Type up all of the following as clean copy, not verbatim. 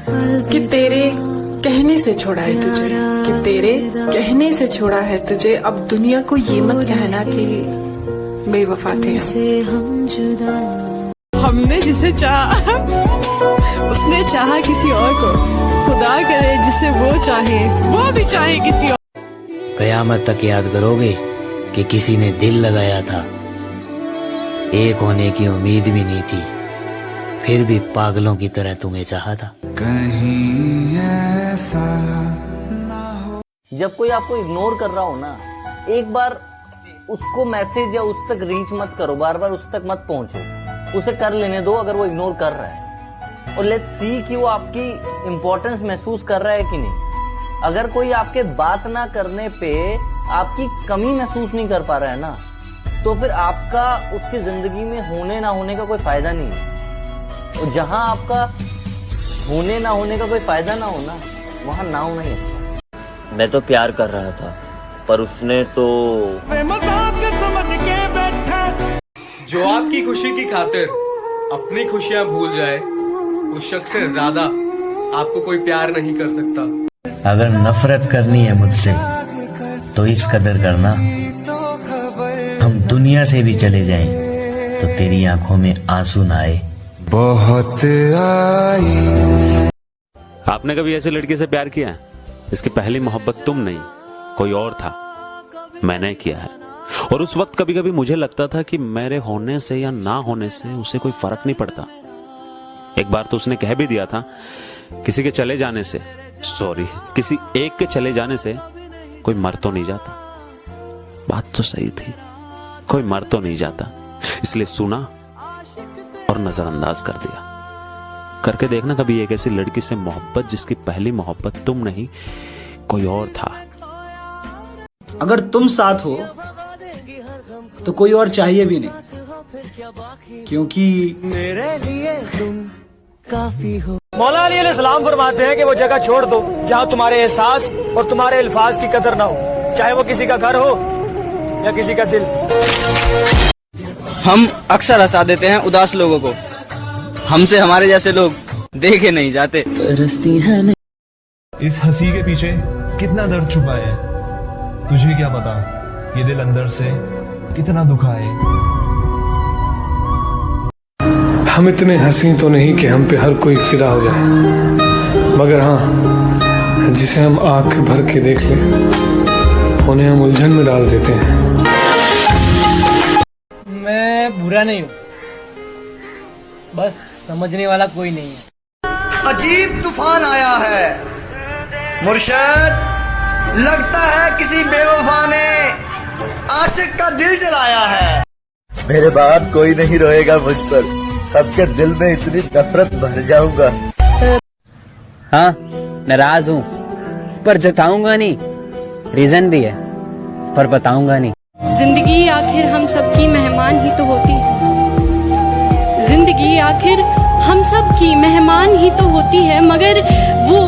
कि तेरे कहने से छोड़ा है तुझे, कि तेरे कहने से छोड़ा है तुझे। अब दुनिया को ये मत कहना कि बेवफा थे हम। हमने जिसे चाहा उसने चाहा किसी और को। खुदा करे जिसे वो चाहे वो भी चाहे किसी और। कयामत तक याद करोगे कि किसी ने दिल लगाया था, एक होने की उम्मीद भी नहीं थी, फिर भी पागलों की तरह तुम्हें चाहा था। कहीं ऐसा जब कोई आपको इग्नोर कर रहा हो ना, एक बार उसको मैसेज या उस तक रीच मत करो, बार बार उस तक मत पहुंचो, उसे कर लेने दो अगर वो इग्नोर कर रहा है, और लेट्स सी कि वो आपकी इंपॉर्टेंस महसूस कर रहा है कि नहीं। अगर कोई आपके बात ना करने पे आपकी कमी महसूस नहीं कर पा रहा है ना, तो फिर आपका उसकी जिंदगी में होने ना होने का कोई फायदा नहीं है। और जहां आपका होने ना होने का कोई फायदा ना हो ना, वहां ना होना ही अच्छा। मैं तो प्यार कर रहा था, पर उसने तो जो आपकी खुशी की खातिर अपनी खुशियां भूल जाए, उस शख्स से ज्यादा आपको कोई प्यार नहीं कर सकता। अगर नफरत करनी है मुझसे तो इस कदर करना, हम दुनिया से भी चले जाएं तो तेरी आंखों में आंसू ना आए। बहुत आई। आपने कभी ऐसे लड़के से प्यार किया है? इसकी पहली मोहब्बत तुम नहीं, कोई और था, मैंने किया है। और उस वक्त कभी कभी मुझे लगता था कि मेरे होने से या ना होने से उसे कोई फर्क नहीं पड़ता। एक बार तो उसने कह भी दिया था, किसी के चले जाने से, सॉरी, किसी एक के चले जाने से कोई मर तो नहीं जाता। बात तो सही थी, कोई मर तो नहीं जाता। इसलिए सुना और नजरअंदाज कर दिया। करके देखना कभी एक ऐसी लड़की से मोहब्बत जिसकी पहली मोहब्बत तुम नहीं, कोई और था। अगर तुम साथ हो तो कोई और चाहिए भी नहीं, क्योंकि मेरे लिए तुम काफी हो। मौला अली अलैहिस्सलाम फरमाते हैं कि वो जगह छोड़ दो जहाँ तुम्हारे एहसास और तुम्हारे अल्फाज की कदर ना हो, चाहे वो किसी का घर हो या किसी का दिल। हम अक्सर हंसा देते हैं उदास लोगों को, हमसे हमारे जैसे लोग देखे नहीं जाते। इस हंसी के पीछे कितना दर्द छुपा है, तुझे क्या पता ये दिल अंदर से कितना दुखा है। हम इतने हंसी तो नहीं कि हम पे हर कोई फिदा हो जाए, मगर हाँ, जिसे हम आंख भर के देख लें उन्हें हम उलझन में डाल देते हैं। मैं बुरा नहीं हूँ, बस समझने वाला कोई नहीं है। अजीब तूफान आया है मुर्शद, लगता है किसी बेवफा ने आशिक का दिल जलाया है। मेरे बाद कोई नहीं रोएगा मुझ पर, सबके दिल में इतनी नफरत भर जाऊंगा। हाँ, नाराज हूँ पर जताऊंगा नहीं, रीजन भी है पर बताऊंगा नहीं। जिंदगी आखिर हम सबकी मेहमान ही तो होती है, जिंदगी आखिर हम सब की मेहमान ही तो होती है, मगर वो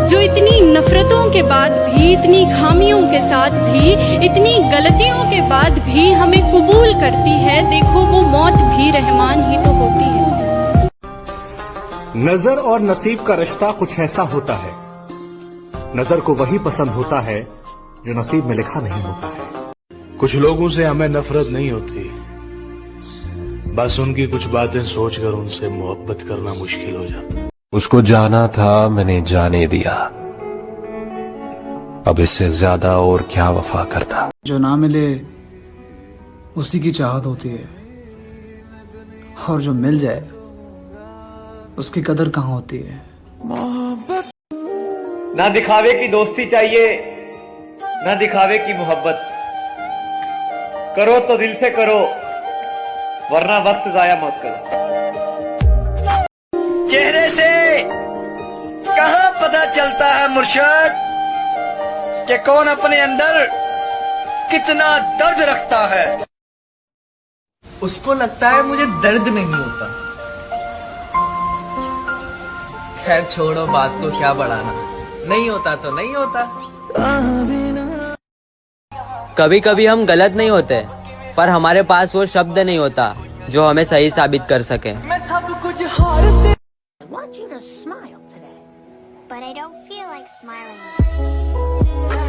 जो इतनी नफरतों के बाद भी, इतनी खामियों के साथ भी, इतनी गलतियों के बाद भी हमें कबूल करती है, देखो वो मौत भी रहमान ही तो होती है। नजर और नसीब का रिश्ता कुछ ऐसा होता है, नजर को वही पसंद होता है जो नसीब में लिखा नहीं होता है। कुछ लोगों से हमें नफरत नहीं होती, बस उनकी कुछ बातें सोचकर उनसे मोहब्बत करना मुश्किल हो जाता। उसको जाना था, मैंने जाने दिया, अब इससे ज्यादा और क्या वफा करता। जो ना मिले उसी की चाहत होती है, और जो मिल जाए उसकी कदर कहाँ होती है। ना दिखावे की दोस्ती चाहिए, ना दिखावे की मोहब्बत, करो तो दिल से करो, वरना वक्त जाया मत करो। चेहरे से कहां पता चलता है मुर्शद कि कौन अपने अंदर कितना दर्द रखता है। उसको लगता है मुझे दर्द नहीं होता। खैर छोड़ो, बात को क्या बढ़ाना, नहीं होता तो नहीं होता। कभी कभी हम गलत नहीं होते, पर हमारे पास वो शब्द नहीं होता जो हमें सही साबित कर सके। but I don't feel like smiling.